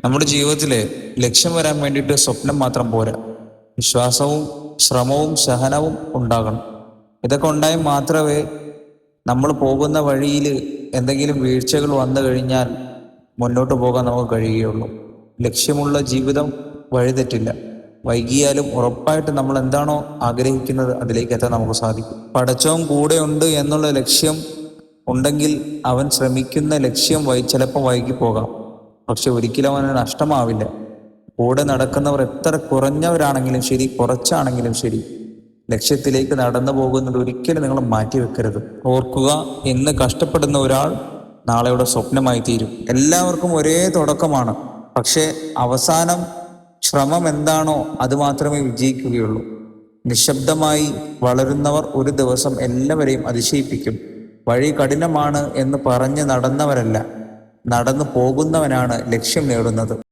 നമ്മുടെ ജീവിതത്തിലെ ലക്ഷ്യം വരാൻ വേണ്ടിയിട്ട് സ്വപ്നം മാത്രം പോരാ, വിശ്വാസവും ശ്രമവും സഹനവും ഉണ്ടാകണം. ഇതൊക്കെ ഉണ്ടായാൽ മാത്രമേ നമ്മൾ പോകുന്ന വഴിയിൽ എന്തെങ്കിലും വീഴ്ചകൾ വന്നു കഴിഞ്ഞാൽ മുന്നോട്ട് പോകാൻ നമുക്ക് കഴിയുകയുള്ളൂ. ലക്ഷ്യമുള്ള ജീവിതം വഴിതെറ്റില്ല. വൈകിയാലും ഉറപ്പായിട്ട് നമ്മൾ എന്താണോ ആഗ്രഹിക്കുന്നത് അതിലേക്ക് എത്താൻ നമുക്ക് സാധിക്കും. പടച്ചവൻ കൂടെ ഉണ്ട് എന്നുള്ള ലക്ഷ്യം ഉണ്ടെങ്കിൽ അവൻ ശ്രമിക്കുന്ന ലക്ഷ്യം ചിലപ്പോൾ വൈകി പോകാം, പക്ഷെ ഒരിക്കലും അവന് നഷ്ടമാവില്ല. കൂടെ നടക്കുന്നവർ എത്ര കുറഞ്ഞവരാണെങ്കിലും ശരി, കുറച്ചാണെങ്കിലും ശരി, ലക്ഷ്യത്തിലേക്ക് നടന്നു പോകുന്നത് ഒരിക്കലും നിങ്ങൾ മാറ്റിവെക്കരുത്. ഓർക്കുക, ഇന്ന് കഷ്ടപ്പെടുന്ന ഒരാൾ നാളെയുടെ സ്വപ്നമായി തീരും. എല്ലാവർക്കും ഒരേ തുടക്കമാണ്, പക്ഷേ അവസാനം ശ്രമം എന്താണോ അത് മാത്രമേ വിജയിക്കുകയുള്ളൂ. നിശബ്ദമായി വളരുന്നവർ ഒരു ദിവസം എല്ലാവരെയും അതിശയിപ്പിക്കും. വഴി കഠിനമാണ് എന്ന് പറഞ്ഞ് നടന്നവരല്ല, നടന്നു പോകുന്നവനാണ് ലക്ഷ്യം നേടുന്നത്.